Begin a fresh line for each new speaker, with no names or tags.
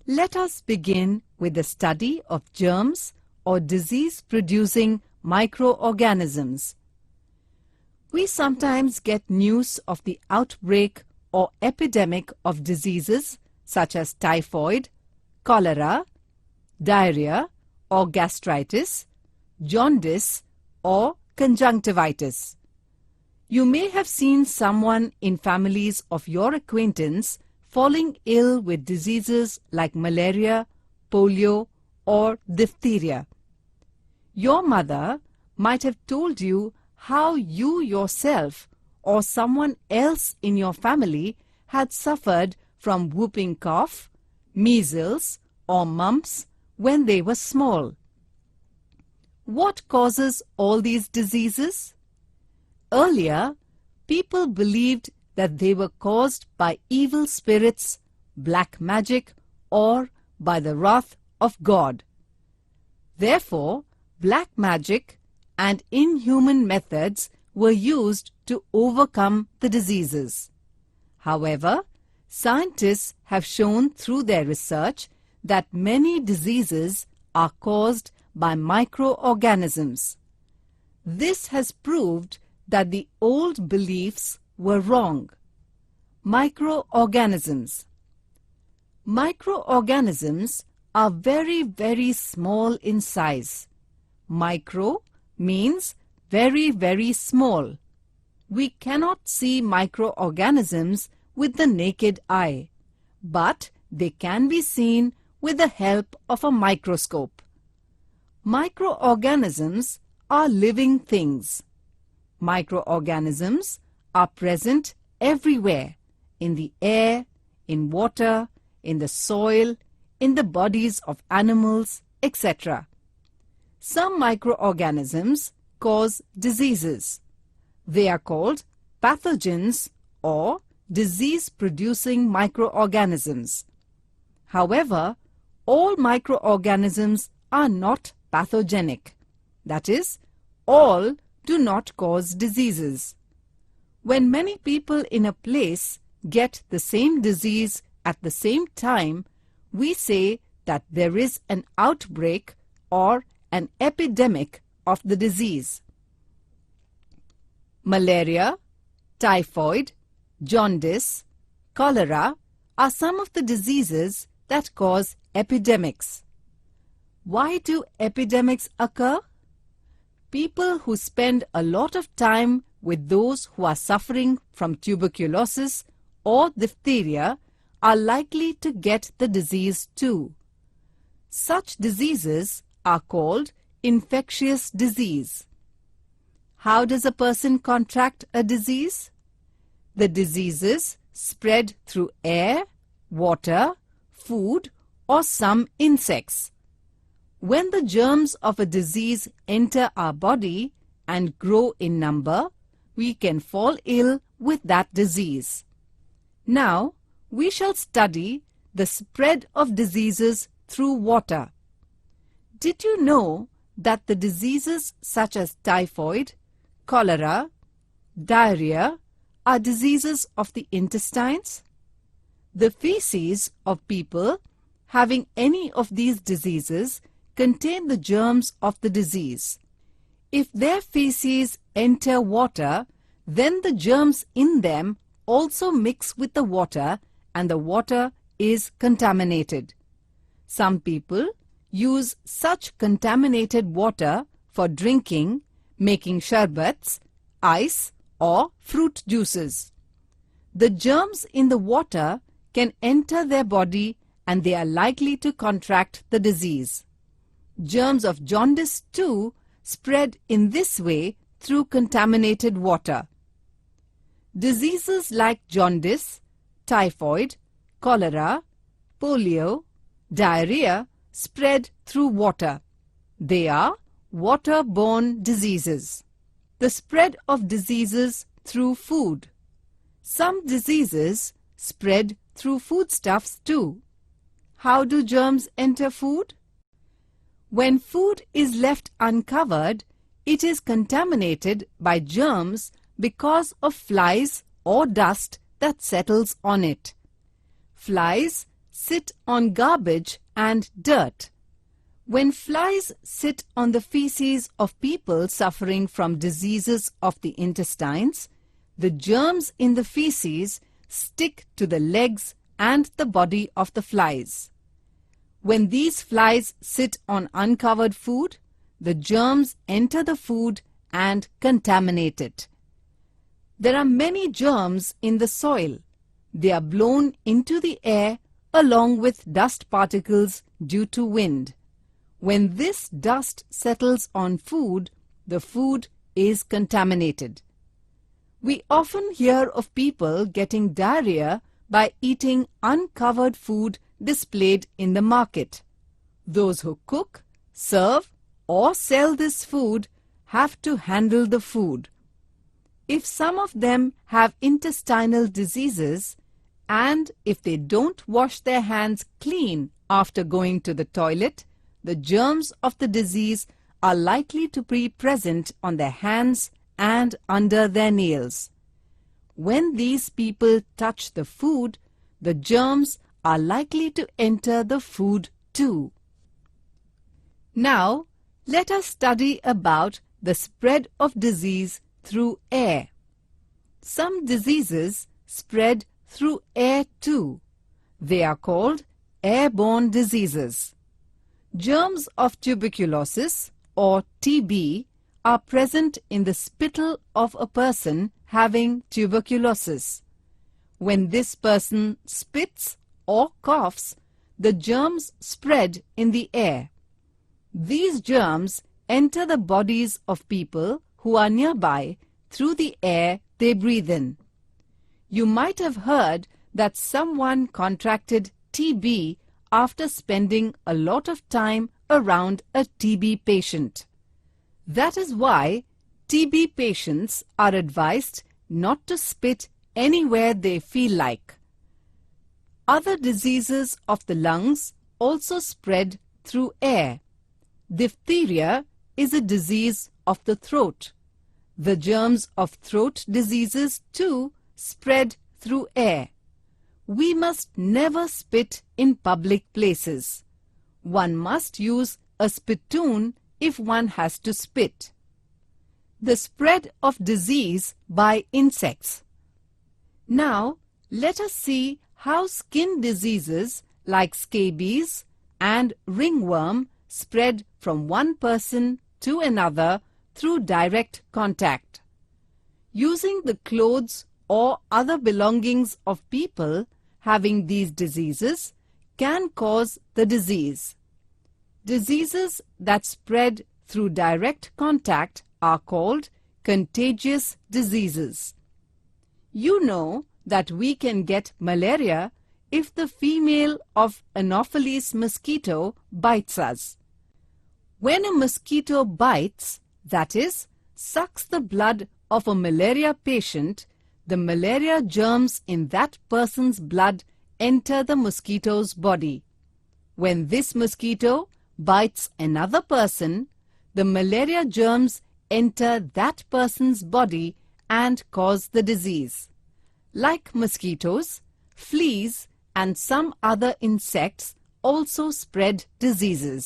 Let us begin with the study of germs or disease-producing microorganisms. We sometimes get news of the outbreak or epidemic of diseases such as typhoid, cholera, diarrhea or gastritis, jaundice or conjunctivitis. You may have seen someone in families of your acquaintance falling ill with diseases like malaria, polio or diphtheria. Your mother might have told you how you yourself or someone else in your family had suffered from whooping cough, measles or mumps when they were small. What causes all these diseases? Earlier, people believed that they were caused by evil spirits, black magic, or by the wrath of God. Therefore, black magic and inhuman methods were used to overcome the diseases. However, scientists have shown through their research that many diseases are caused by microorganisms. This has proved that the old beliefs were wrong. Microorganisms. Microorganisms are very, very small in size. Micro means very, very small. We cannot see microorganisms with the naked eye, but they can be seen with the help of a microscope. Microorganisms are living things. Microorganisms are present everywhere, in the air, in water, in the soil, in the bodies of animals, etc. Some microorganisms cause diseases. They are called pathogens or disease-producing microorganisms. However, all microorganisms are not pathogenic. That is, all do not cause diseases. When many people in a place get the same disease at the same time, we say that there is an outbreak or an epidemic of the disease. Malaria, typhoid, jaundice, cholera are some of the diseases that cause epidemics. Why do epidemics occur? People who spend a lot of time with those who are suffering from tuberculosis or diphtheria are likely to get the disease too. Such diseases are called infectious disease. How does a person contract a disease? The diseases spread through air, water, food, or some insects. When the germs of a disease enter our body and grow in number, we can fall ill with that disease. Now, we shall study the spread of diseases through water. Did you know that the diseases such as typhoid, cholera, diarrhea are diseases of the intestines? The feces of people having any of these diseases contain the germs of the disease. If their feces enter water, then the germs in them also mix with the water and the water is contaminated. Some people use such contaminated water for drinking, making sherbets, ice or fruit juices. The germs in the water can enter their body and they are likely to contract the disease. Germs of jaundice too spread in this way through contaminated water. Diseases like jaundice, typhoid, cholera, polio, diarrhea spread through water. They are waterborne diseases. The spread of diseases through food. Some diseases spread through foodstuffs too. How do germs enter food? When food is left uncovered, it is contaminated by germs because of flies or dust that settles on it. Flies sit on garbage and dirt. When flies sit on the feces of people suffering from diseases of the intestines, the germs in the feces stick to the legs and the body of the flies. When these flies sit on uncovered food, the germs enter the food and contaminate it. There are many germs in the soil. They are blown into the air along with dust particles due to wind. When this dust settles on food, the food is contaminated. We often hear of people getting diarrhea by eating uncovered food displayed in the market. Those who cook, serve, or sell this food have to handle the food. If some of them have intestinal diseases, and if they don't wash their hands clean after going to the toilet, the germs of the disease are likely to be present on their hands and under their nails. When these people touch the food, the germs are likely to enter the food too. Now, let us study about the spread of disease through air. Some diseases spread through air too. They are called airborne diseases. Germs of tuberculosis or TB are present in the spittle of a person having tuberculosis. When this person spits or coughs, the germs spread in the air. These germs enter the bodies of people who are nearby through the air they breathe in. You might have heard that someone contracted TB after spending a lot of time around a TB patient. That is why TB patients are advised not to spit anywhere they feel like. Other diseases of the lungs also spread through air. Diphtheria is a disease of the throat. The germs of throat diseases too spread through air. We must never spit in public places. One must use a spittoon if one has to spit. The spread of disease by insects. Now, let us see how skin diseases like scabies and ringworm spread from one person to another through direct contact. Using the clothes or other belongings of people having these diseases can cause the disease. Diseases that spread through direct contact are called contagious diseases. You know that we can get malaria if the female of Anopheles mosquito bites us. When a mosquito bites, that is, sucks the blood of a malaria patient, the malaria germs in that person's blood enter the mosquito's body. When this mosquito bites another person, the malaria germs enter that person's body and cause the disease. Like mosquitoes, fleas and some other insects also spread diseases.